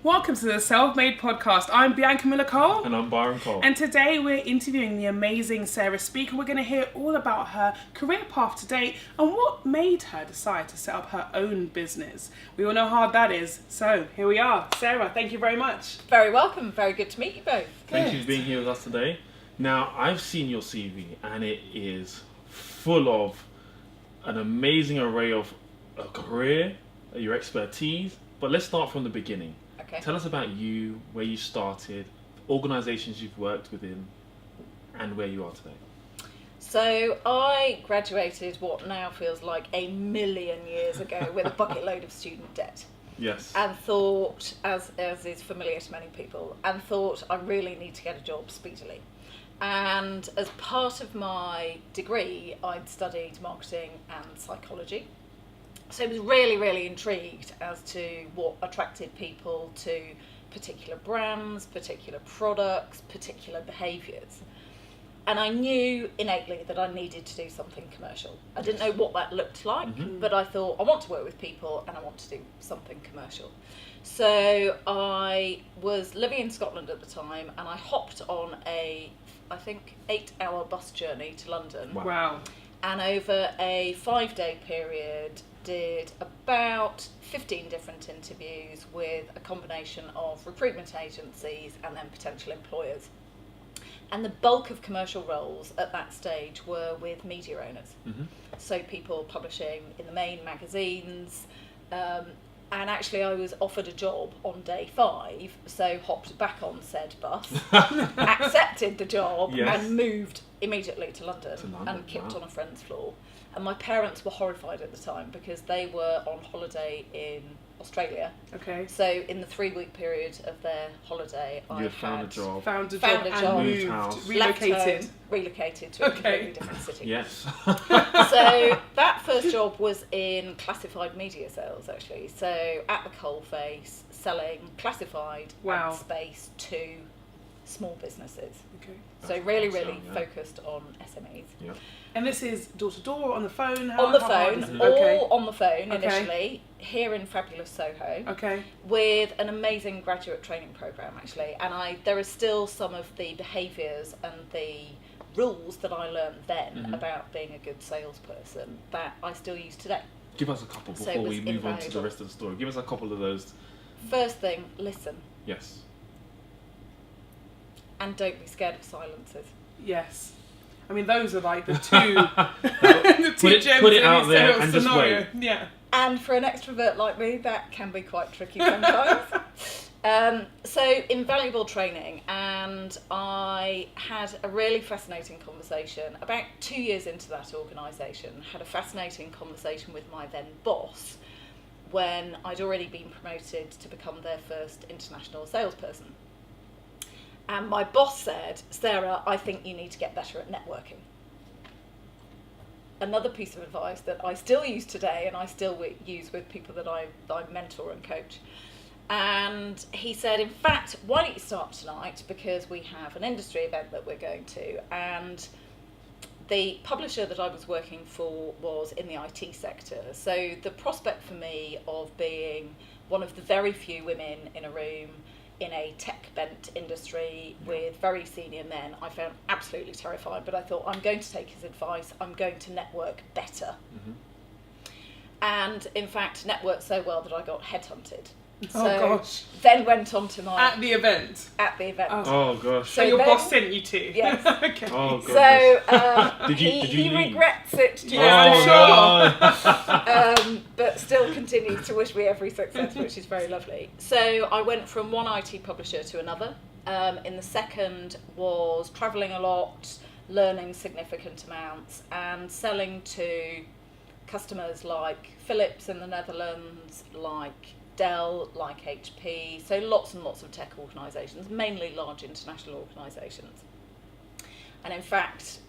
Welcome to the Self-Made podcast. I'm Bianca Miller-Cole. And I'm Byron Cole. And today we're interviewing the amazing Sarah Speake, and we're going to hear all about her career path to date and what made her decide to set up her own business. We all know how hard that is. So here we are. Sarah, thank you very much. Very welcome. Very good to meet you both. Thank you for being here with us today. Now, I've seen your CV and it is full of an amazing array of a career, your expertise. But let's start from the beginning. Okay. Tell us about you, where you started, organisations you've worked within, and where you are today. So I graduated what now feels like a million years ago with a bucket load of student debt. Yes. And thought, as is familiar to many people, and thought I really need to get a job speedily. And as part of my degree, I'd studied marketing and psychology. So I was really, really intrigued as to what attracted people to particular brands, particular products, particular behaviours. And I knew innately that I needed to do something commercial. I didn't know what that looked like, but I thought I want to work with people and I want to do something commercial. So I was living in Scotland at the time and I hopped on a, I think, 8-hour bus journey to London. Wow. And over a 5-day period, did about 15 different interviews with a combination of recruitment agencies and then potential employers. And the bulk of commercial roles at that stage were with media owners. So people publishing in the main magazines. And actually I was offered a job on day 5, so hopped back on said bus, accepted the job and moved immediately to London and kicked on a friend's floor. And my parents were horrified at the time because they were on holiday in Australia. Okay. So in the 3-week period of their holiday, I had found a job. Found a Found job a and job. moved, House. relocated. left home, relocated to a completely different city. Yes. So that first job was in classified media sales, actually. So at the coalface, selling classified ad space to small businesses. Okay. So really focused on SMEs. Yep. And this is door to door, on the phone? On the phone, all on the phone Okay. initially, here in fabulous Soho. Okay. With an amazing graduate training program, actually. And there are still some of the behaviours and the rules that I learned then about being a good salesperson that I still use today. Give us a couple So before it was we move on to the invaluable. rest of the story. Give us a couple of those. First thing, listen. Yes. And don't be scared of silences. Yes. I mean, those are like the two, the two gems put it in out this there sales and just scenario. wait. Yeah. And for an extrovert like me, that can be quite tricky sometimes. So invaluable training, and I had a really fascinating conversation about 2 years into that organisation. Had a fascinating conversation with my then boss when I'd already been promoted to become their first international salesperson. And my boss said, Sarah, I think you need to get better at networking. Another piece of advice that I still use today and I still use with people that I mentor and coach. And he said, in fact, why don't you start tonight, because we have an industry event that we're going to. And the publisher that I was working for was in the IT sector. So the prospect for me of being one of the very few women in a room in a tech-bent industry with very senior men, I found absolutely terrifying. But I thought, I'm going to take his advice. I'm going to network better. And in fact, networked so well that I got headhunted. Oh, So gosh. then went on to my... At the event? At the event. Oh gosh. So your then- boss sent you to? Yes. Okay. Oh goodness. So Did you he leave? regrets it to Yeah, this I'm day, but still continues to wish me every success, which is very lovely. So I went from one IT publisher to another. In the second was travelling a lot, learning significant amounts, and selling to customers like Philips in the Netherlands, like Dell, like HP, so lots and lots of tech organisations, mainly large international organisations. And in fact,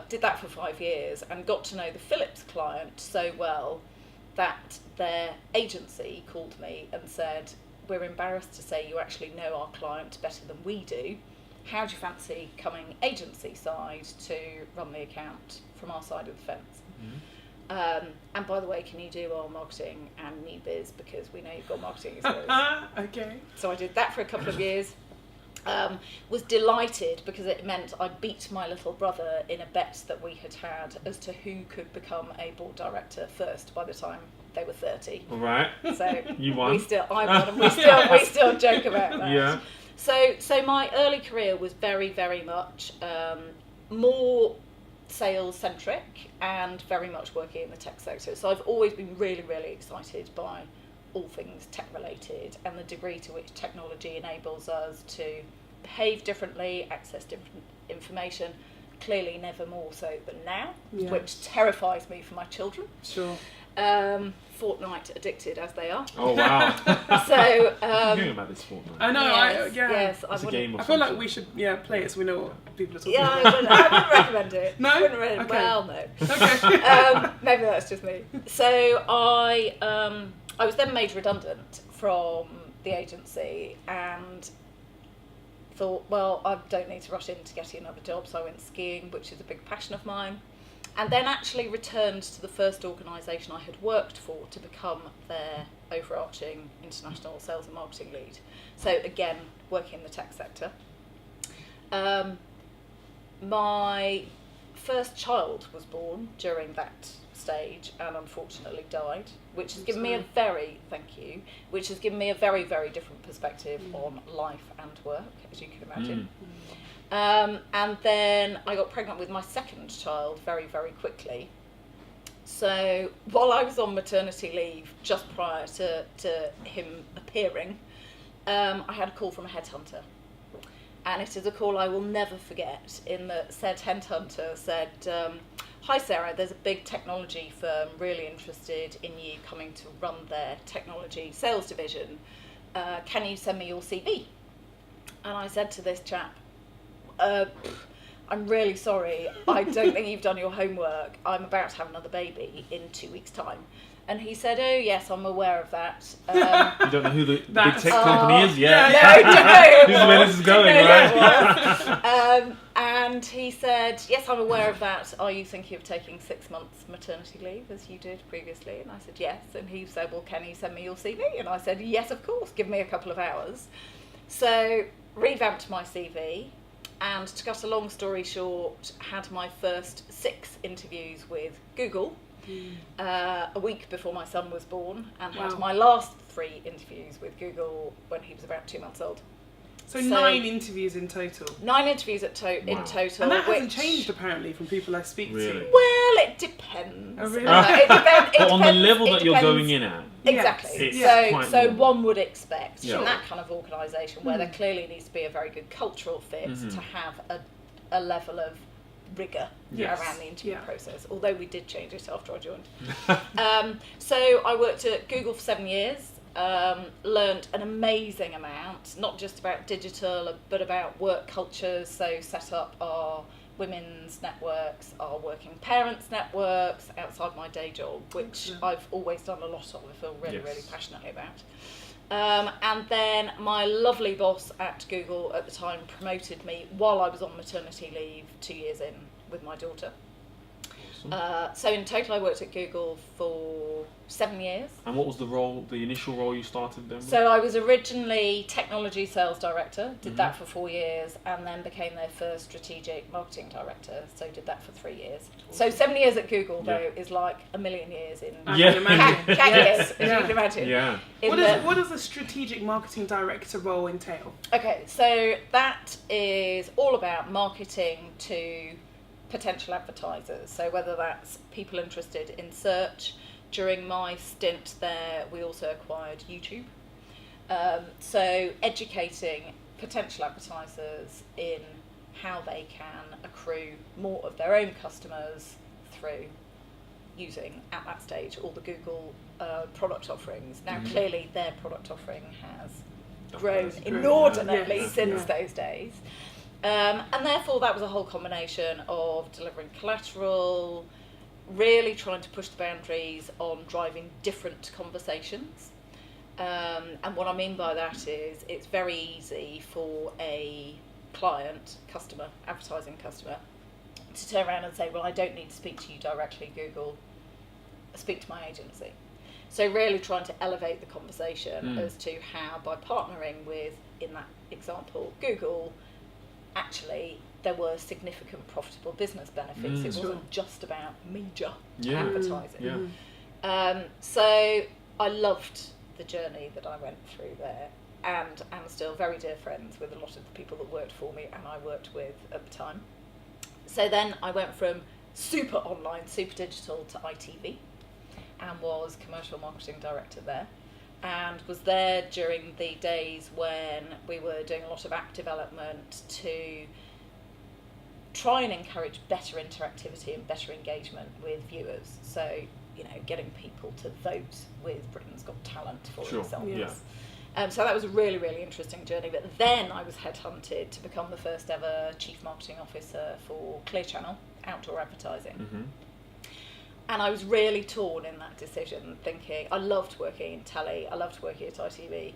did that for 5 years and got to know the Philips client so well that their agency called me and said, we're embarrassed to say you actually know our client better than we do. How do you fancy coming agency side to run the account from our side of the fence? And by the way, can you do our marketing and new biz, because we know you've got marketing experience. Okay. So I did that for a couple of years. Was delighted because it meant I beat my little brother in a bet that we had as to who could become a board director first by the time they were 30. All right. So You won. I won, and we still joke about that. Yeah. So my early career was very, very much more sales centric and very much working in the tech sector. So I've always been really, really excited by all things tech related and the degree to which technology enables us to behave differently, access different information, clearly never more so than now, which terrifies me for my children. Sure. Fortnite addicted as they are. Oh wow. So I'm hearing about this Fortnite. I know. Yes, It's a game. I feel like we should play it so we know what people are talking Yeah, about. I wouldn't recommend it. No? Wouldn't Okay. Well, no. Okay. Maybe that's just me. So I was then made redundant from the agency and thought, well, I don't need to rush into getting another job, so I went skiing, which is a big passion of mine, and then actually returned to the first organisation I had worked for to become their overarching international sales and marketing lead. So again, working in the tech sector. My first child was born during that stage and unfortunately died, which has given me a very very, very different perspective on life and work, as you can imagine. And then I got pregnant with my second child very, very quickly. So while I was on maternity leave, just prior to him appearing, I had a call from a headhunter. And it is a call I will never forget, in that said headhunter said, hi Sarah, there's a big technology firm really interested in you coming to run their technology sales division. Can you send me your CV? And I said to this chap, I'm really sorry, I don't think you've done your homework. I'm about to have another baby in 2 weeks' time. And he said, oh yes, I'm aware of that. You don't know who the big tech company is yet? No, This is where this is going, right? And he said, yes, I'm aware of that. Are you thinking of taking 6 months maternity leave, as you did previously? And I said, yes. And he said, well, can you send me your CV? And I said, yes, of course, give me a couple of hours. So revamped my CV, and to cut a long story short, had my first 6 interviews with Google a week before my son was born, and had my last 3 interviews with Google when he was about 2 months old. So 9 interviews in total. 9 interviews in total. And that hasn't changed apparently from people I speak Really? to. Well, it depends. Oh, really? It depends. But on the level that you're going in at. Exactly. It's So normal. one would expect Yeah. from that kind of organisation, where there clearly needs to be a very good cultural fit, to have a level of rigour around the interview process, although we did change it after I joined. So I worked at Google for 7 years, learned an amazing amount, not just about digital, but about work cultures, so set up our women's networks, our working parents networks outside my day job, which I've always done a lot of, I feel really passionately about. And then my lovely boss at Google at the time promoted me while I was on maternity leave 2 years in with my daughter. So in total I worked at Google for 7 years. And what was the initial role you started then with? So I was originally technology sales director, did that for 4 years, and then became their first strategic marketing director, so did that for 3 years. So 7 years at Google, though, is like a million years in I can imagine. years, as you can imagine. Yeah. What does a strategic marketing director role entail? Okay, so that is all about marketing to potential advertisers. So whether that's people interested in search. During my stint there, we also acquired YouTube. So educating potential advertisers in how they can accrue more of their own customers through using, at that stage, all the Google product offerings. Now, clearly, their product offering has grown inordinately since those days. And therefore, that was a whole combination of delivering collateral, really trying to push the boundaries on driving different conversations. And what I mean by that is it's very easy for a client, customer, advertising customer, to turn around and say, well, I don't need to speak to you directly, Google. speak to my agency. So really trying to elevate the conversation as to how, by partnering with, in that example, Google, actually there were significant profitable business benefits. It wasn't just about media advertising. So I loved the journey that I went through there, and am still very dear friends with a lot of the people that worked for me and I worked with at the time. So then I went from super online, super digital to ITV, and was commercial marketing director there, and was there during the days when we were doing a lot of app development to try and encourage better interactivity and better engagement with viewers. So, you know, getting people to vote with Britain's Got Talent, for example. So that was a really, really interesting journey. But then I was headhunted to become the first ever Chief Marketing Officer for Clear Channel, outdoor advertising. And I was really torn in that decision, thinking I loved working in telly, I loved working at ITV.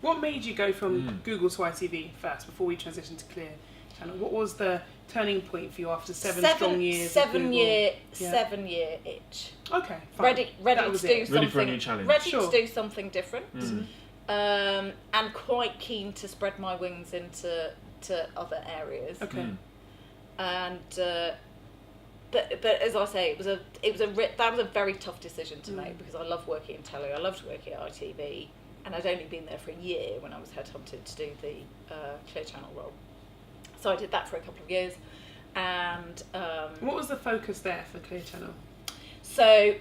What made you go from Google to ITV first before we transitioned to Clear Channel? What was the turning point for you after seven strong years? 7 year itch. Okay, fine. Ready to do something. Ready for a new challenge. Ready to do something different. And quite keen to spread my wings into other areas. Okay. And but as I say, that was a very tough decision to make, because I loved working in telly, I loved working at ITV, and I'd only been there for a year when I was headhunted to do the Clear Channel role. So I did that for a couple of years, and what was the focus there for Clear Channel? So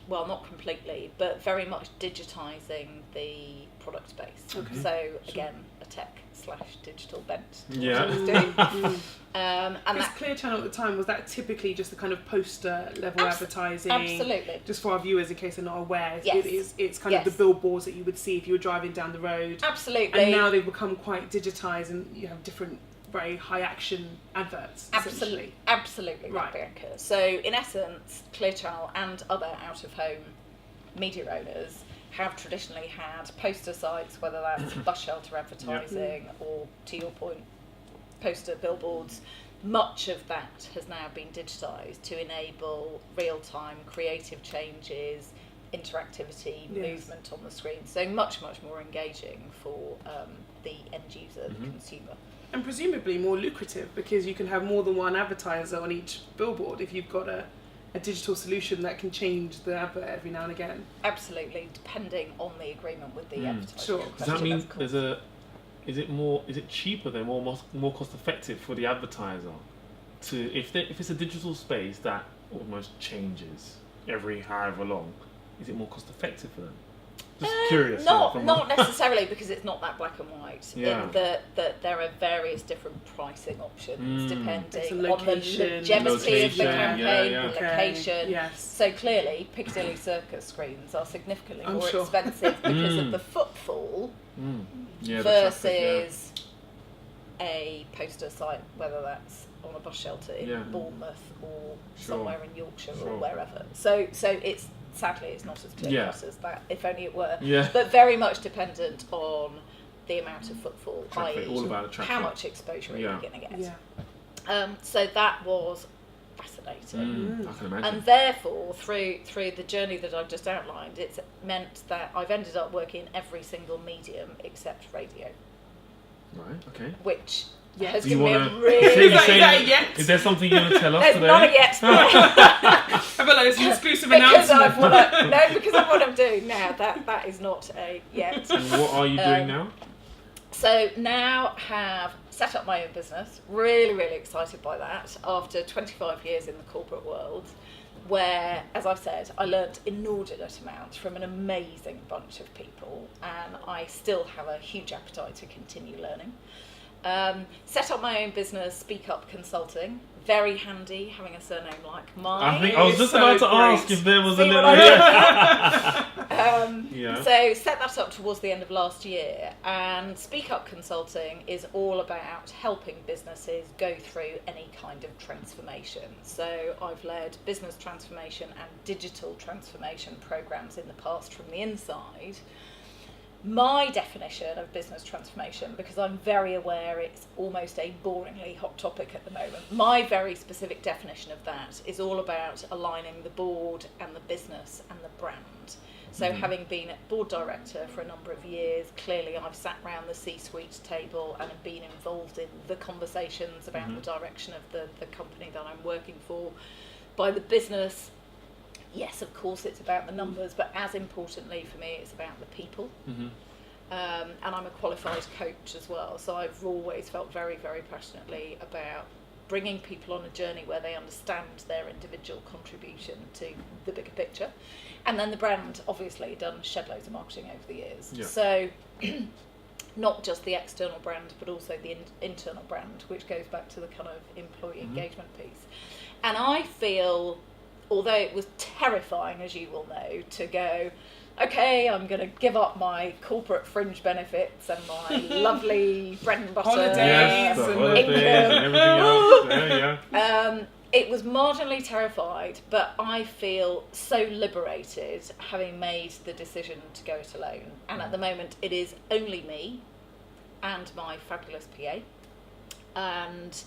not completely, but very much digitising the product space. Okay. So again, a tech/digital bent. Yeah. And because Clear Channel at the time, was that typically just the kind of poster level advertising? Absolutely. Just for our viewers, in case they're not aware, Yes. it's kind of the billboards that you would see if you were driving down the road. Absolutely. And now they've become quite digitised, and you have different very high action adverts. Absolutely, right, Bianca. So in essence, Clear Channel and other out of home media owners have traditionally had poster sites, whether that's bus shelter advertising or, to your point, poster billboards. Much of that has now been digitised to enable real-time creative changes, interactivity, movement on the screen. So much more engaging for the end user, the consumer. And presumably more lucrative, because you can have more than one advertiser on each billboard if you've got a digital solution that can change the advert every now and again. Absolutely, depending on the agreement with the advertiser. Sure. Does that mean is it cheaper then, more cost effective for the advertiser to, if it's a digital space that almost changes every however long, is it more cost effective for them? Just curious. Not necessarily, because it's not that black and white. Yeah. In that there are various different pricing options depending on the longevity of the campaign, the location. Yes. So clearly, Piccadilly Circus screens are significantly more expensive because of the footfall versus a poster site, whether that's on a bus shelter in Bournemouth or somewhere in Yorkshire or wherever. So it's sadly it's not as clear cut as that, if only it were. But very much dependent on the amount of footfall, traffic, all about the traffic. How much exposure are you going to get. Yeah. So that was fascinating. I can imagine. And therefore, through the journey that I've just outlined, it's meant that I've ended up working in every single medium except radio. Right, okay. Which Yes. has Do you given me want a to? really... Is there something you want to tell us There's today? none yet. I feel like it's an exclusive announcement. Because of what I'm doing now. That is not a yet. And what are you doing now? So now have set up my own business. Really, really excited by that. After 25 years in the corporate world, where, as I've said, I learnt inordinate amounts from an amazing bunch of people, and I still have a huge appetite to continue learning. Set up my own business, Speake Up Consulting. Very handy having a surname like mine. I was just about to ask if there was a little... So set that up towards the end of last year, and Speake Up Consulting is all about helping businesses go through any kind of transformation. So I've led business transformation and digital transformation programs in the past from the inside. My definition of business transformation, because I'm very aware it's almost a boringly hot topic at the moment, my very specific definition of that is all about aligning the board and the business and the brand. So having been a board director for a number of years, clearly I've sat round the C-suite table and have been involved in the conversations about the direction of the company that I'm working for. By the business, yes, of course, it's about the numbers, but as importantly for me, it's about the people. And I'm a qualified coach as well, so I've always felt very, very passionately about bringing people on a journey where they understand their individual contribution to the bigger picture. And then the brand, obviously, done shed loads of marketing over the years. Yeah. So not just the external brand, but also the internal brand, which goes back to the kind of employee engagement piece. And I feel, although it was terrifying, as you will know, to go, okay, I'm going to give up my corporate fringe benefits and my lovely bread and butter Holidays the and holidays and everything else. Yeah. It was marginally terrified, but I feel so liberated having made the decision to go it alone. And at the moment, it is only me and my fabulous PA. And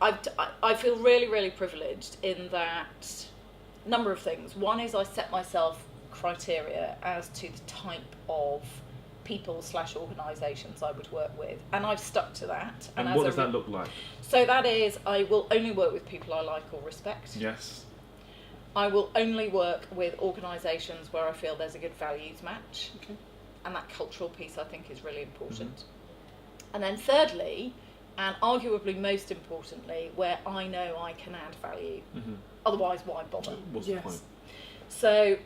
I feel really, really privileged in that number of things. One is I set myself criteria as to the type of people/organisations I would work with, and I've stuck to that. And what does that look like? So that is, I will only work with people I like or respect. Yes. I will only work with organisations where I feel there's a good values match. Okay. And that cultural piece I think is really important. And then thirdly, and arguably most importantly, where I know I can add value. Otherwise, why bother? What's the point? So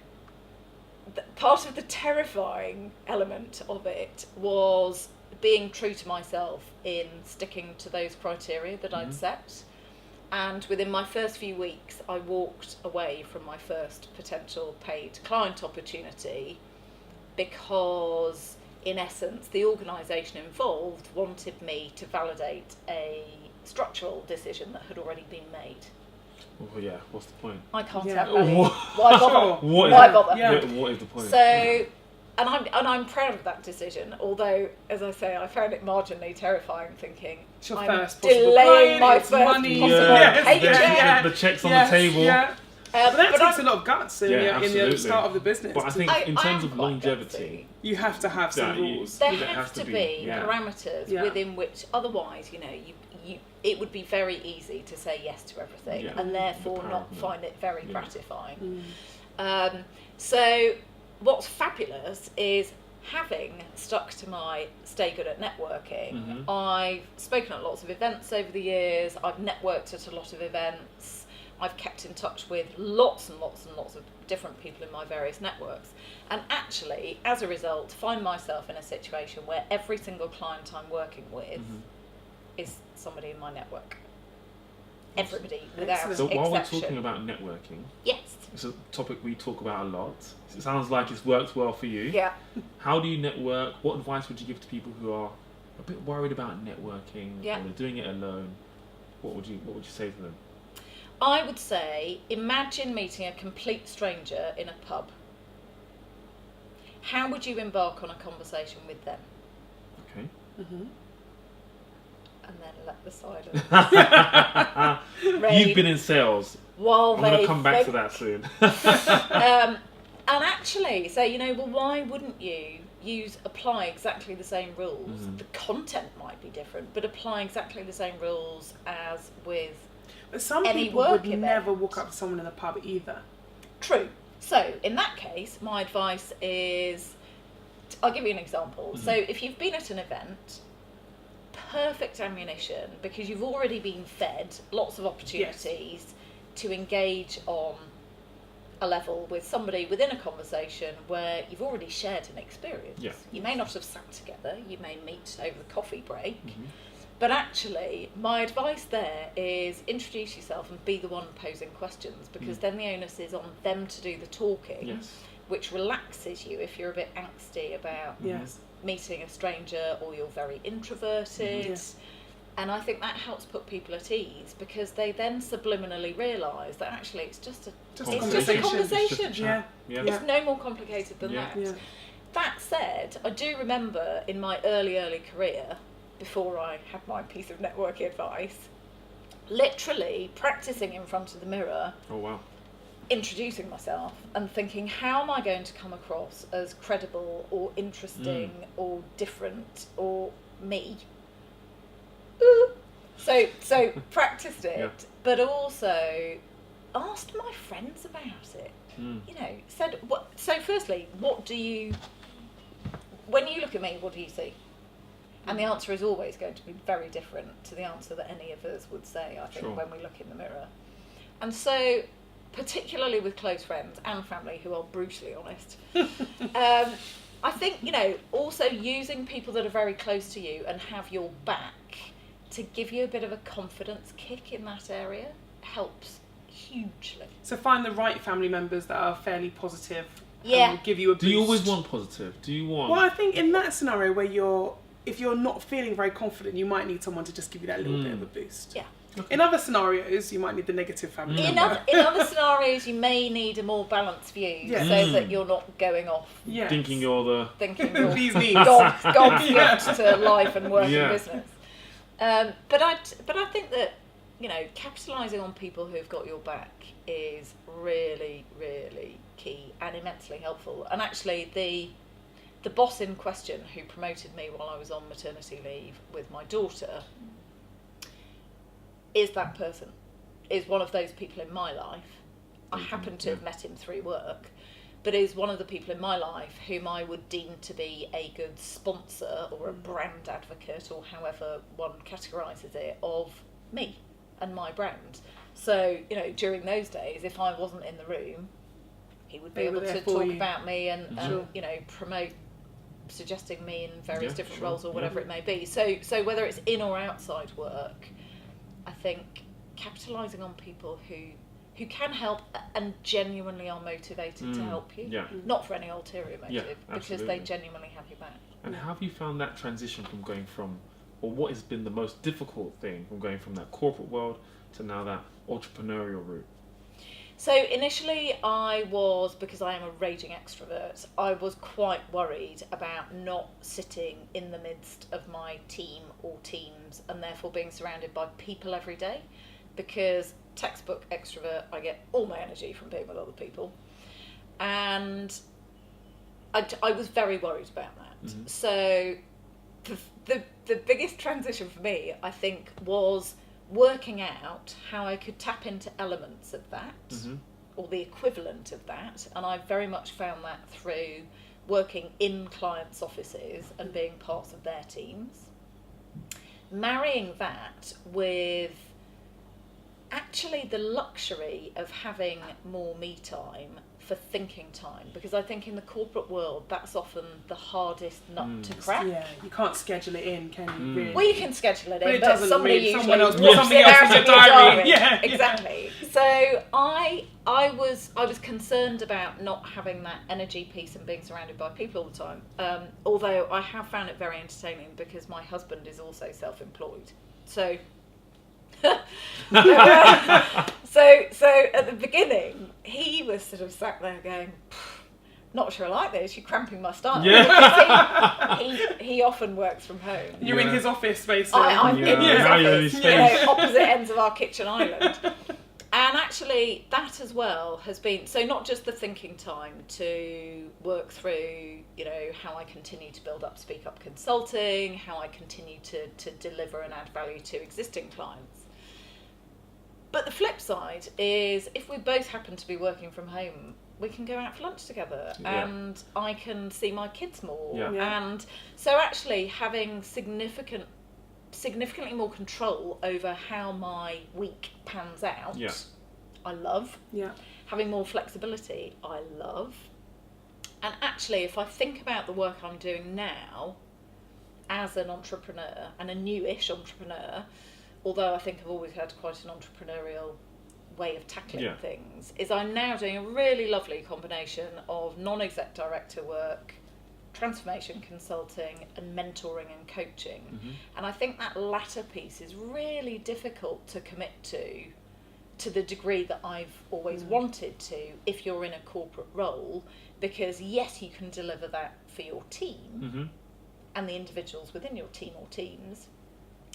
part of the terrifying element of it was being true to myself in sticking to those criteria that I'd set. And within my first few weeks, I walked away from my first potential paid client opportunity because, in essence, the organisation involved wanted me to validate a structural decision that had already been made. Oh yeah, what's the point? I can't Yeah. add value. What? Why bother? What is Why it? bother? Yeah. What is the point? So, and I'm proud of that decision. Although, as I say, I found it marginally terrifying. Thinking It's your I'm first possible delaying client, my it's first money. possible Yes, paycheck. yeah. The checks on Yes, the table. Yeah. But that but takes I- a lot of guts in, Yeah, in the absolutely. start of the business. But I think I in am terms of quite longevity, you have to have some Yeah, you- rules. There There has to be yeah. parameters Yeah. within which, otherwise, you it would be very easy to say yes to everything, Yeah. and therefore The not power, find it very Yeah. gratifying. So what's fabulous is, having stuck to my stay good at networking, I've spoken at lots of events over the years, I've networked at a lot of events, I've kept in touch with lots and lots and lots of different people in my various networks, and actually, as a result, find myself in a situation where every single client I'm working with is somebody in my network. Everybody, without Excellent. so while we're exception. talking about networking, Yes. it's a topic we talk about a lot. It sounds like it's worked well for you. Yeah. How do you network? What advice would you give to people who are a bit worried about networking Yeah. or they're doing it alone? What would you say to them? I would say, imagine meeting a complete stranger in a pub. How would you embark on a conversation with them? Okay. And then let the silence You've reign been in sales. while I'm they going to come back to think. that soon. And actually say, well, why wouldn't you apply exactly the same rules? The content might be different, but apply exactly the same rules as with But some any people work would event. never walk up to someone in a pub either. True. So in that case, my advice is, I'll give you an example. So if you've been at an event, perfect ammunition, because you've already been fed lots of opportunities to engage on a level with somebody within a conversation where you've already shared an experience. Yeah. You may not have sat together, you may meet over the coffee break, but actually my advice there is introduce yourself and be the one posing questions, because then the onus is on them to do the talking, Yes. which relaxes you if you're a bit angsty about Yes. meeting a stranger or you're very introverted. Yes. And I think that helps put people at ease, because they then subliminally realise that actually it's just a Just it's a just a conversation. conversation. It's just a chat. Yeah. Yeah. It's no more complicated than Yeah. that. Yeah. that said, I do remember in my early career, before I had my piece of networking advice, literally practicing in front of the mirror. Oh wow. Introducing myself and thinking, how am I going to come across as credible or interesting or different or me? Ooh. So practiced it, but also asked my friends about it. You know, said what. So firstly, what do you? When you look at me, what do you see? And the answer is always going to be very different to the answer that any of us would say, I think, when we look in the mirror. And so, particularly with close friends and family who are brutally honest, I think, you know, also using people that are very close to you and have your back to give you a bit of a confidence kick in that area helps hugely. So find the right family members that are fairly positive Yeah. and will give you a boost. Do you always want positive? Do you want... Well, I think in that scenario where if you're not feeling very confident, you might need someone to just give you that little bit of a boost. Yeah. In other scenarios, you might need the negative family member. In other scenarios, you may need a more balanced view so that you're not going off thinking you're the... These needs. God's gift to life and work and business. But I think that, you know, capitalising on people who've got your back is really, really key and immensely helpful. And actually, the boss in question who promoted me while I was on maternity leave with my daughter is that person, is one of those people in my life. I happen to have met him through work, but is one of the people in my life whom I would deem to be a good sponsor or a brand advocate, or however one categorises it, of me and my brand. So, you know, during those days, if I wasn't in the room, he would be able to talk about me and you know, promote, suggesting me in various different roles or whatever it may be. So whether it's in or outside work, I think capitalising on people who can help and genuinely are motivated to help you, not for any ulterior motive, because they genuinely have your back. And how have you found that transition from going from, or what has been the most difficult thing from going from that corporate world to now that entrepreneurial route? So initially I was, because I am a raging extrovert, I was quite worried about not sitting in the midst of my team or teams and therefore being surrounded by people every day, because textbook extrovert, I get all my energy from being with other people. And I was very worried about that. So the biggest transition for me, I think, was working out how I could tap into elements of that, or the equivalent of that, and I very much found that through working in clients' offices and being parts of their teams. Marrying that with actually the luxury of having more me time for thinking time, because I think in the corporate world that's often the hardest nut to crack. Yeah, you can't schedule it in, can you? Really? Well, you can schedule it in, it but doesn't somebody really, usually someone else puts something it else out in your of your diary. Yeah, exactly. So I was concerned about not having that energy piece and being surrounded by people all the time. Although I have found it very entertaining because my husband is also self-employed. So so at the beginning, he was sort of sat there going, not sure I like this, you're cramping my style. Yeah. He often works from home. You're in his office space. So. I'm in his Now you're in office, his you know, space. opposite ends of our kitchen island. And actually, that as well has been, so not just the thinking time to work through, you know, how I continue to build up Speake Up Consulting, how I continue to deliver and add value to existing clients. But the flip side is, if we both happen to be working from home, we can go out for lunch together and I can see my kids more. Yeah. And so actually having significantly more control over how my week pans out, I love. Yeah. Having more flexibility, I love. And actually, if I think about the work I'm doing now as an entrepreneur and a newish entrepreneur, although I think I've always had quite an entrepreneurial way of tackling things, is I'm now doing a really lovely combination of non-exec director work, transformation consulting, and mentoring and coaching. And I think that latter piece is really difficult to commit to to the degree that I've always wanted to if you're in a corporate role, because yes, you can deliver that for your team and the individuals within your team or teams.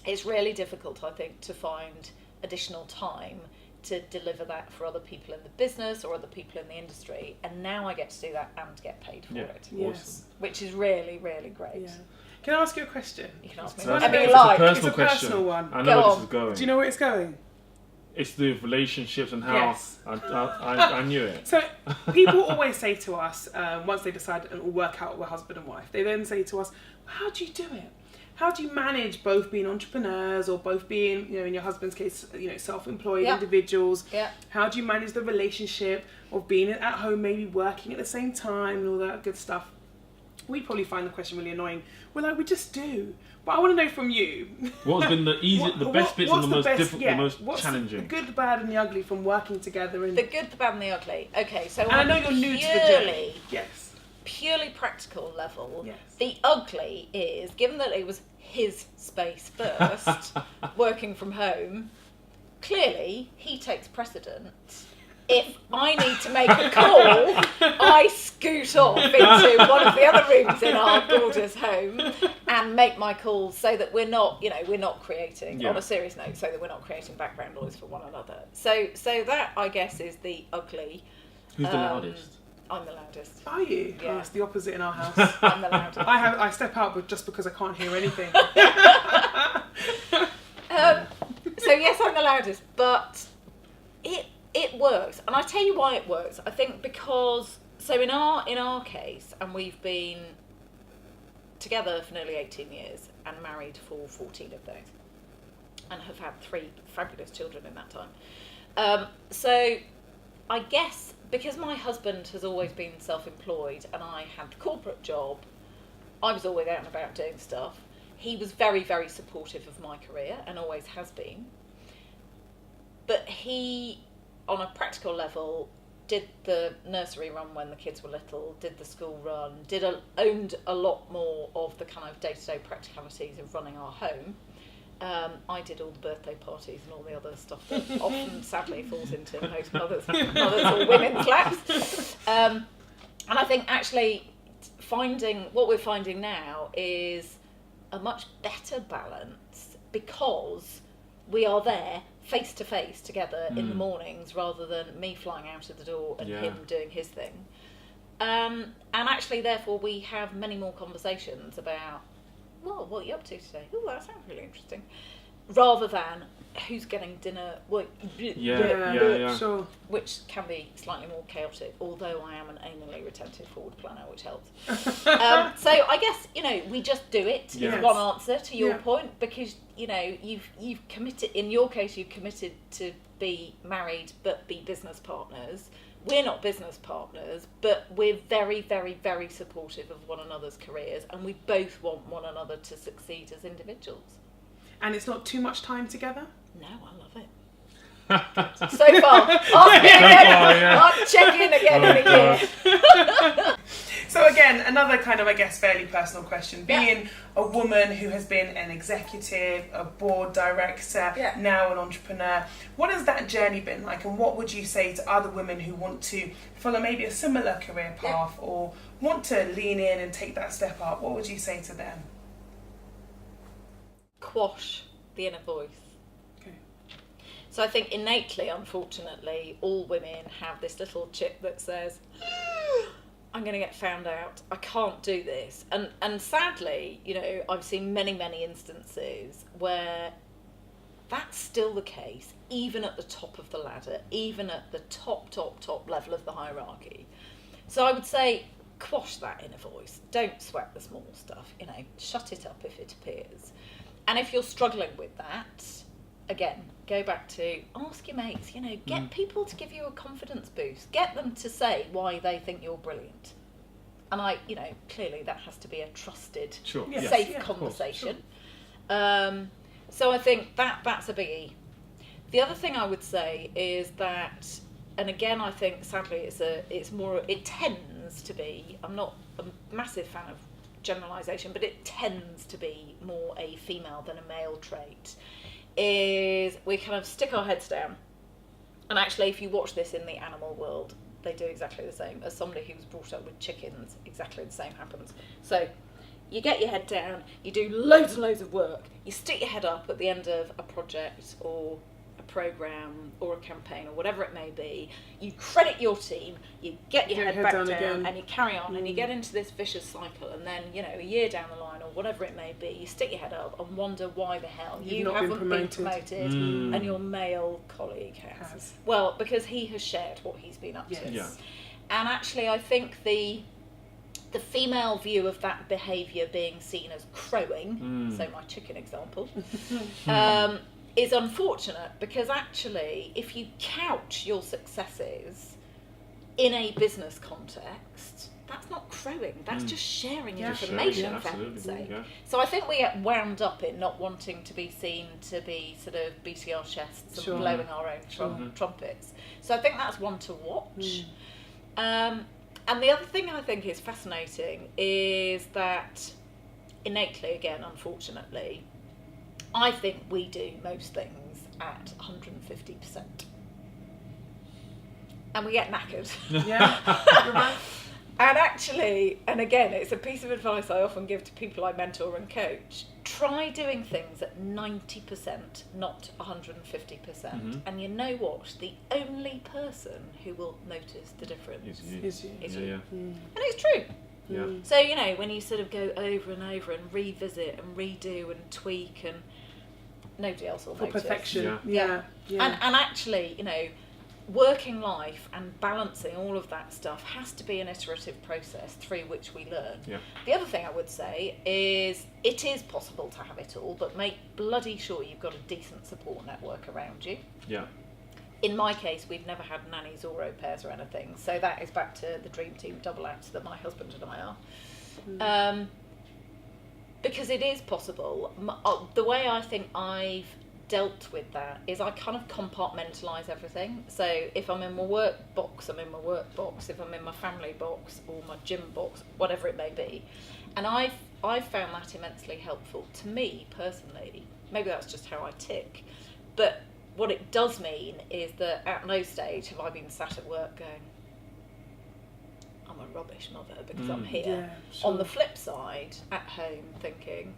It's really difficult, I think, to find additional time to deliver that for other people in the business or other people in the industry. And now I get to do that and get paid for it. Yes. Which is really, really great. Yeah. Can I ask you a question? You can ask me It's whatever a you like. personal It's a question. personal one. I know Go where this on. is going. Do you know where it's going? It's the relationships and how Yes. I knew it. So people always say to us, once they decide and work out with husband and wife, they then say to us, how do you do it? How do you manage both being entrepreneurs or both being, in your husband's case, self-employed individuals? Yeah. How do you manage the relationship of being at home, maybe working at the same time and all that good stuff? We probably find the question really annoying. We're like, we just do. But I want to know from you. What's been the easiest, the best bits and the most difficult, the most what's challenging? The good, the bad, and the ugly from working together. And The good, the bad, and the ugly. Okay, so I know you're new to the journey. Yes. Purely practical level. Yes. The ugly is, given that it was his space first, working from home, clearly he takes precedence. If I need to make a call, I scoot off into one of the other rooms in our gorgeous home and make my calls so that we're not creating, on a serious note, so that we're not creating background noise for one another. So that, I guess, is the ugly. Who's the loudest? I'm the loudest. Are you? Yeah. Oh, it's the opposite in our house. I'm the loudest. I step out, but just because I can't hear anything. So yes, I'm the loudest, but it works, and I tell you why it works. I think because in our case, and we've been together for nearly 18 years and married for 14 of those, and have had 3 fabulous children in that time. So I guess because my husband has always been self-employed and I had the corporate job, I was always out and about doing stuff. He was very, very supportive of my career and always has been. But he, on a practical level, did the nursery run when the kids were little, did the school run, owned a lot more of the kind of day-to-day practicalities of running our home. I did all the birthday parties and all the other stuff that often, sadly, falls into most mothers or women's laps. And I think actually what we're finding now is a much better balance, because we are there face to face together in the mornings rather than me flying out of the door and him doing his thing. And actually, therefore, we have many more conversations about, well, what are you up to today? Oh, that sounds really interesting. Rather than who's getting dinner, Sure. Which can be slightly more chaotic, although I am an anally retentive forward planner, which helps. So I guess, we just do it, is one answer to your point, because, you've committed, in your case, you've committed to be married but be business partners. We're not business partners, but we're very, very, very supportive of one another's careers, and we both want one another to succeed as individuals. And it's not too much time together? No, I love it. So far. I'll check in again in a year. So again, another kind of, I guess, fairly personal question. Being a woman who has been an executive, a board director, now an entrepreneur, what has that journey been like? And what would you say to other women who want to follow maybe a similar career path or want to lean in and take that step up? What would you say to them? Quash the inner voice. Okay. So I think innately, unfortunately, all women have this little chip that says, I'm going to get found out, I can't do this. And sadly, I've seen many, many instances where that's still the case, even at the top of the ladder, even at the top level of the hierarchy. So I would say, quash that inner voice. Don't sweat the small stuff, shut it up if it appears. And if you're struggling with that, again, go back to ask your mates, get people to give you a confidence boost. Get them to say why they think you're brilliant. And clearly that has to be a trusted, safe conversation. So I think that's a biggie. The other thing I would say is that, and again, I think sadly it tends to be, I'm not a massive fan of generalisation, but it tends to be more a female than a male trait, is we kind of stick our heads down And actually, if you watch this in the animal world, they do exactly the same. As somebody who was brought up with chickens, exactly the same happens. So you get your head down, you do loads and loads of work, you stick your head up at the end of a project or a programme or a campaign or whatever it may be, you credit your team, you get your head back down again, and you carry on and you get into this vicious cycle, and then, you know, a year down the line or whatever it may be, you stick your head up and wonder why the hell you haven't been promoted and your male colleague has. Well, because he has shared what he's been up to. Yeah. And actually, I think the female view of that behaviour being seen as crowing, so my chicken example, is unfortunate, because actually, if you couch your successes in a business context, that's not crowing, that's just sharing information, for heaven's sake. Yeah. So I think we get wound up in not wanting to be seen to be sort of beating our chests and blowing our own trumpets. So I think that's one to watch. And the other thing I think is fascinating is that innately, again, unfortunately, I think we do most things at 150%. And we get knackered. Yeah, you're right. And actually, and again, it's a piece of advice I often give to people I mentor and coach. Try doing things at 90%, not 150%. And you know what? The only person who will notice the difference is you. And it's true. Yeah. So, you know, when you sort of go over and over and revisit and redo and tweak, and nobody else will notice. Perfection. Yeah. And actually, you know, working life and balancing all of that stuff has to be an iterative process through which we learn. Yeah. The other thing I would say is it is possible to have it all, but make bloody sure you've got a decent support network around you. Yeah. In my case, we've never had nannies or au pairs or anything, so that is back to the dream team double act that my husband and I are. Because it is possible. The way I think I've dealt with that is I kind of compartmentalise everything. So if I'm in my work box, I'm in my work box. If I'm in my family box or my gym box, whatever it may be. And I've found that immensely helpful to me personally. Maybe that's just how I tick. But what it does mean is that at no stage have I been sat at work going, I'm a rubbish mother because I'm here. Yeah, sure. On the flip side, at home thinking,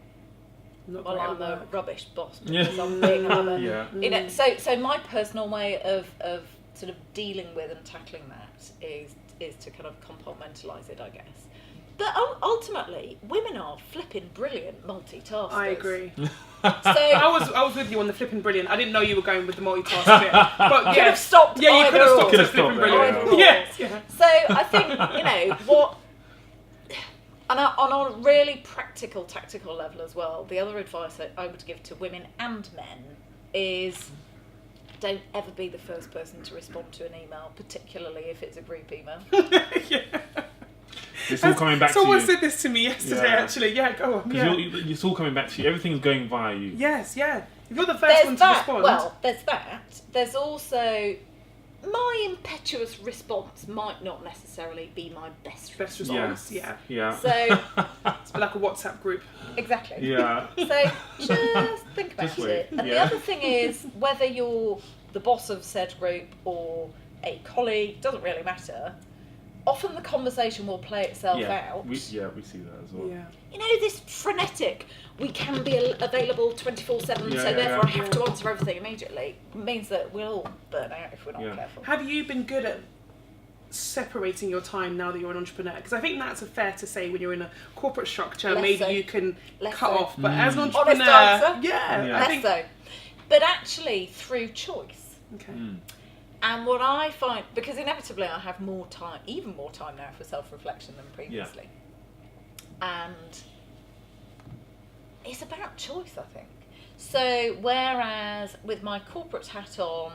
Not I'm great at a work. rubbish boss because I'm being a mother. You know, so my personal way of sort of dealing with and tackling that is to kind of compartmentalise it, I guess. But ultimately, women are flipping brilliant multitaskers. I agree. So I was with you on the flipping brilliant. I didn't know you were going with the multitask bit. But could have stopped. Yeah, you could have stopped Could at have flipping stopped brilliant. there, Yes. Yeah. So I think, you know, what, and on a really practical, tactical level as well, the other advice that I would give to women and men is don't ever be the first person to respond to an email, particularly if it's a group email. It's all coming back to you. Someone said this to me yesterday, actually. Yeah, go on. Yeah. It's all coming back to you. Everything's going via you. Yes, yeah. If you're the first one to respond. Well, there's that. There's also my impetuous response might not necessarily be my best response. Yeah. So it's like a WhatsApp group. exactly. Yeah. So just think about it. And the other thing is, whether you're the boss of said group or a colleague, doesn't really matter. Often the conversation will play itself out. We see that as well. Yeah. You know, this frenetic, we can be available 24/7, so therefore I have to answer everything immediately, means that we'll all burn out if we're not careful. Have you been good at separating your time now that you're an entrepreneur? Because I think that's fair to say when you're in a corporate structure, maybe you can cut off. But as an entrepreneur, I think so. But actually, through choice. Okay. And what I find, because inevitably I have more time, even more time now for self-reflection than previously. And it's about choice, I think. So whereas with my corporate hat on,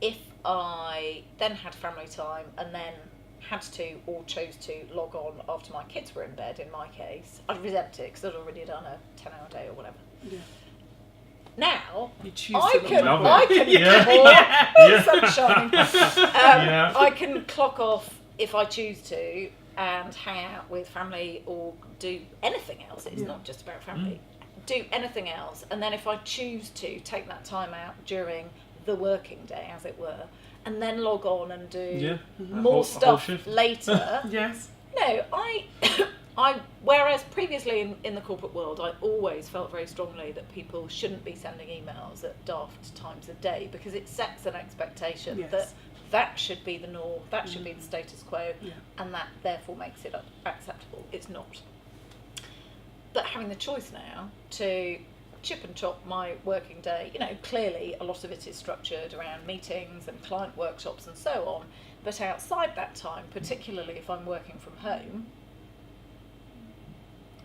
if I then had family time and then had to or chose to log on after my kids were in bed, in my case, I'd resent it because I'd already done a 10-hour day or whatever. Yeah. Now, you choose I can sunshine. I can clock off if I choose to and hang out with family or do anything else. It's not just about family. Do anything else, and then if I choose to take that time out during the working day, as it were, and then log on and do a more whole stuff shift. later. Yes. No, whereas previously in the corporate world, I always felt very strongly that people shouldn't be sending emails at daft times of day, because it sets an expectation Yes. that should be the norm, that should be the status quo, Yeah. and that therefore makes it acceptable. It's not. But having the choice now to chip and chop my working day, clearly a lot of it is structured around meetings and client workshops and so on, but outside that time, particularly if I'm working from home,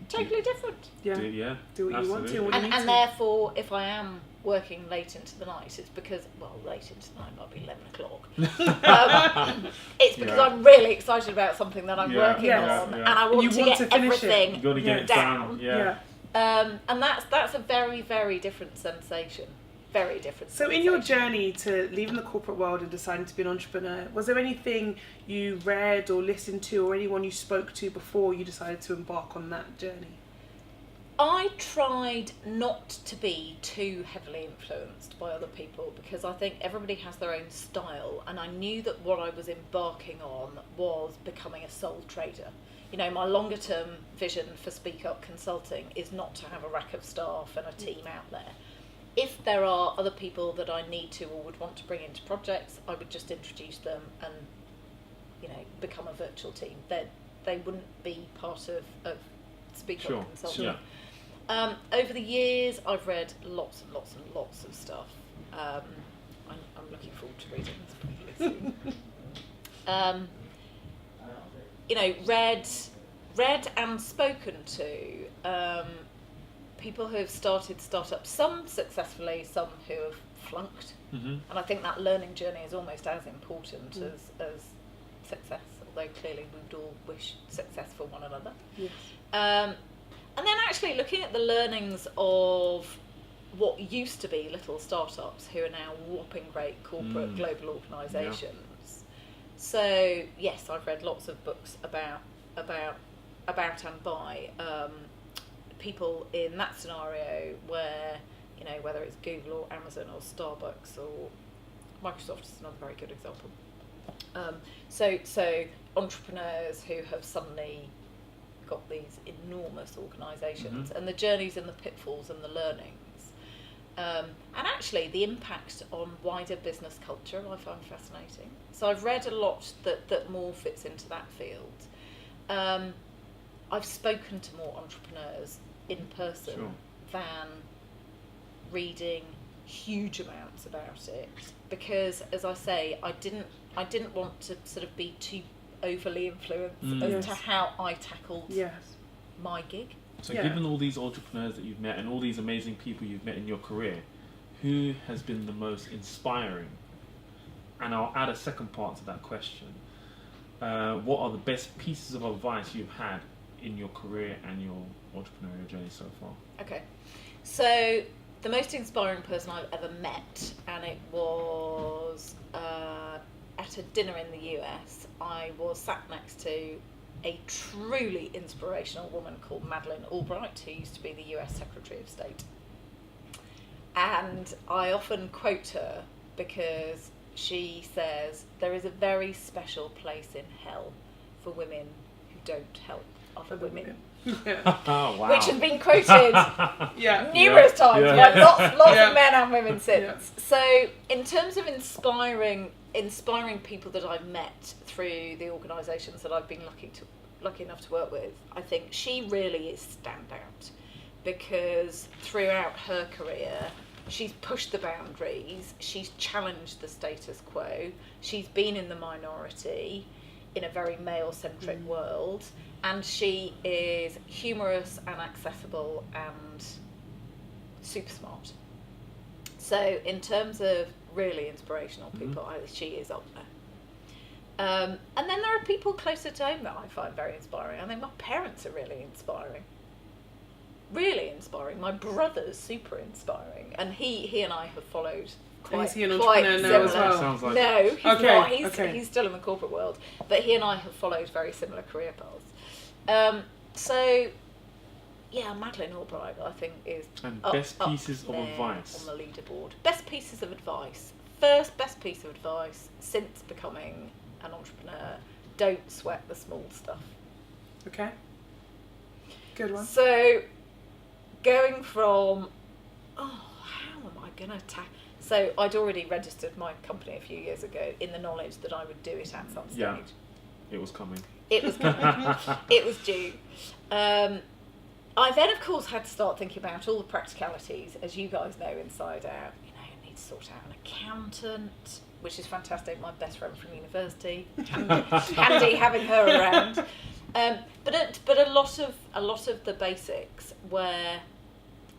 totally different. Yeah. Do what you want to, what you need And to. therefore, if I am working late into the night, it's because, late into the night might be 11 o'clock. It's because I'm really excited about something that I'm working on, and I want to get everything You've got to get it down. Yeah. And that's a very, very different sensation. Very different. So in your journey to leaving the corporate world and deciding to be an entrepreneur, was there anything you read or listened to or anyone you spoke to before you decided to embark on that journey? I tried not to be too heavily influenced by other people, because I think everybody has their own style, and I knew that what I was embarking on was becoming a sole trader. My longer term vision for Speake Up Consulting is not to have a rack of staff and a team out there. If there are other people that I need to or would want to bring into projects, I would just introduce them and, become a virtual team. They wouldn't be part of Speake Up Consulting. Yeah. Over the years, I've read lots and lots and lots of stuff. I'm looking forward to reading this probably soon. Read and spoken to people who have started startups, some successfully, some who have flunked. And I think that learning journey is almost as important as success, although clearly we would all wish success for one another. Yes. And then actually looking at the learnings of what used to be little startups who are now whopping great corporate global organisations. Yeah. So yes, I've read lots of books about and by people in that scenario where, whether it's Google or Amazon or Starbucks or Microsoft is another very good example. So entrepreneurs who have suddenly got these enormous organisations and the journeys and the pitfalls and the learnings, and actually the impact on wider business culture I find fascinating. So I've read a lot that more fits into that field. I've spoken to more entrepreneurs in person than reading huge amounts about it, because as I say, I didn't want to sort of be too overly influenced as to how I tackled my gig. So given all these entrepreneurs that you've met and all these amazing people you've met in your career, who has been the most inspiring? And I'll add a second part to that question. What are the best pieces of advice you've had in your career and your entrepreneurial journey so far? Okay, so the most inspiring person I've ever met, and it was at a dinner in the US. I was sat next to a truly inspirational woman called Madeleine Albright, who used to be the US Secretary of State. And I often quote her because she says there is a very special place in hell for women who don't help other women. Oh, wow. Which has been quoted numerous times by lots of men and women since. So in terms of inspiring people that I've met through the organisations that I've been lucky enough to work with, I think she really is standout, because throughout her career she's pushed the boundaries, she's challenged the status quo, she's been in the minority in a very male-centric world, and she is humorous and accessible and super smart. So in terms of really inspirational people, she is up there. And then there are people closer to home that I find very inspiring. I think my parents are really inspiring. Really inspiring. My brother's super inspiring, and he and I have followed quite. Is he an entrepreneur now as well? Sounds like No, he's not. He's Okay. still in the corporate world, but he and I have followed very similar career paths. So yeah, Madeleine Albright, I think, is And up best pieces of there advice. on the leaderboard. Best pieces of advice first best piece of advice since becoming an entrepreneur: don't sweat the small stuff. Okay. Good one. So, going from, how am I going to tackle? So, I'd already registered my company a few years ago in the knowledge that I would do it at some stage. Yeah. It was coming. It was coming. It was due. I then, of course, had to start thinking about all the practicalities, as you guys know, inside out. You know, you need to sort out an accountant, which is fantastic. My best friend from university, handy having her around. But a lot of the basics were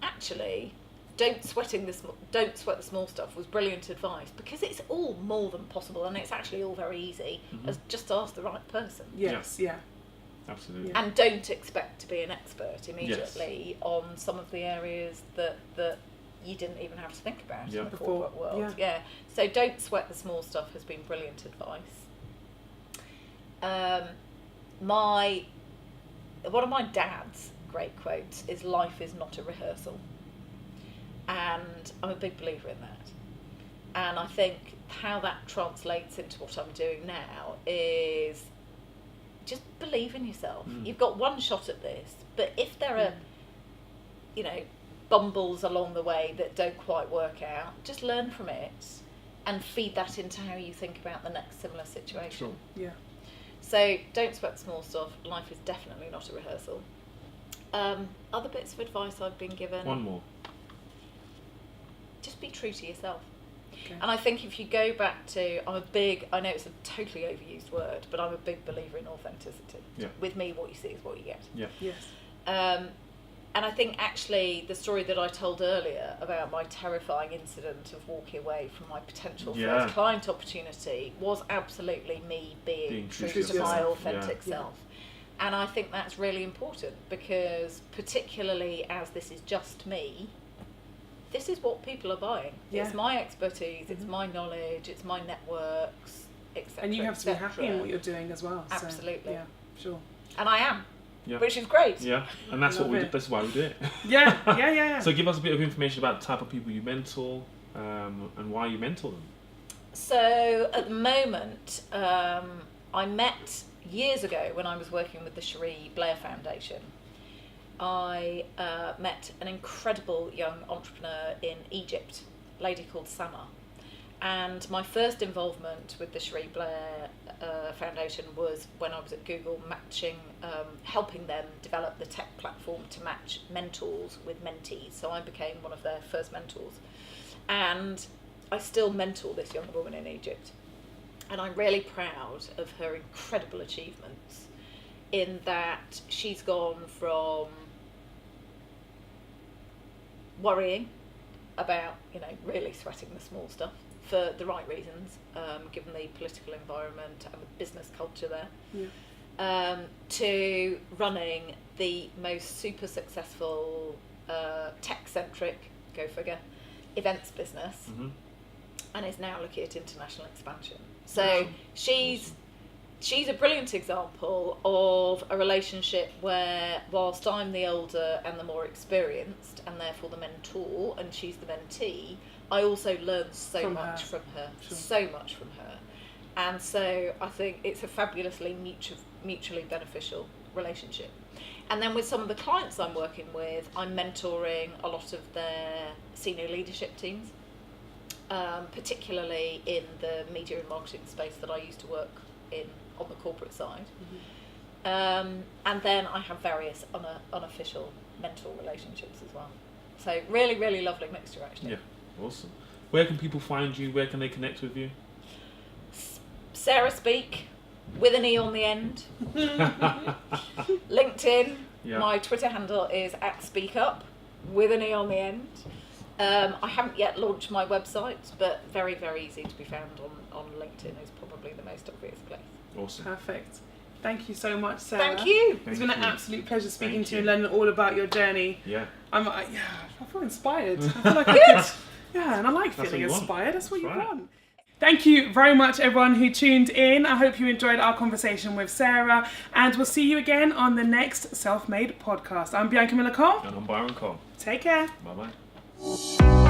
actually don't sweat the small stuff was brilliant advice, because it's all more than possible, and it's actually all very easy. As just ask the right person. Yes, yeah. Absolutely. Yeah. And don't expect to be an expert immediately on some of the areas that you didn't even have to think about in the corporate world. Yeah. So don't sweat the small stuff has been brilliant advice. One of my dad's great quotes is, "Life is not a rehearsal." And I'm a big believer in that. And I think how that translates into what I'm doing now is just believe in yourself. You've got one shot at this, but if there are, bumbles along the way that don't quite work out, just learn from it and feed that into how you think about the next similar situation. Sure. Yeah. So don't sweat the small stuff. Life is definitely not a rehearsal. Other bits of advice I've been given. One more. Just be true to yourself. Okay. And I think if you go back to, I know it's a totally overused word, but I'm a big believer in authenticity. Yeah. With me, what you see is what you get. Yeah. Yes. And I think actually the story that I told earlier about my terrifying incident of walking away from my potential first client opportunity was absolutely me being true to my authentic self. And I think that's really important, because particularly as this is just me, this is what people are buying. Yeah. It's my expertise, it's my knowledge, it's my networks, etc. And you have to be happy in what you're doing as well. Absolutely. So, yeah, sure. And I am. Yeah. Which is great. Yeah, and that's that's why we do it. Yeah. So give us a bit of information about the type of people you mentor, and why you mentor them. So at the moment, I met years ago when I was working with the Cherie Blair Foundation. I met an incredible young entrepreneur in Egypt, a lady called Sama. And my first involvement with the Cherie Blair Foundation was when I was at Google, helping them develop the tech platform to match mentors with mentees. So I became one of their first mentors. And I still mentor this young woman in Egypt. And I'm really proud of her incredible achievements, in that she's gone from worrying about, really sweating the small stuff for the right reasons, given the political environment and the business culture there, to running the most super successful tech-centric, go figure, events business, and is now looking at international expansion. So she's a brilliant example of a relationship where, whilst I'm the older and the more experienced, and therefore the mentor, and she's the mentee, I also learn so much from her. And so I think it's a fabulously mutually beneficial relationship. And then with some of the clients I'm working with, I'm mentoring a lot of their senior leadership teams, particularly in the media and marketing space that I used to work in on the corporate side. And then I have various unofficial mentor relationships as well. So really, really lovely mixture, actually. Yeah, awesome. Where can people find you? Where can they connect with you? sarahspeake, with an E on the end. LinkedIn. Yeah. My Twitter handle is @Speake Up, with an E on the end. I haven't yet launched my website, but very, very easy to be found on LinkedIn is probably the most obvious place. Awesome. Perfect. Thank you so much, Sarah. Thank you. It's been an absolute pleasure speaking to you and you. learning all about your journey. Yeah. I feel inspired. I feel like I could, and I like feeling what you inspired. want. That's what That's you right. want. Thank you very much, everyone who tuned in. I hope you enjoyed our conversation with Sarah, and we'll see you again on the next Self-Made podcast. I'm Bianca Miller-Cole. And I'm Byron Cole. Take care. Bye-bye.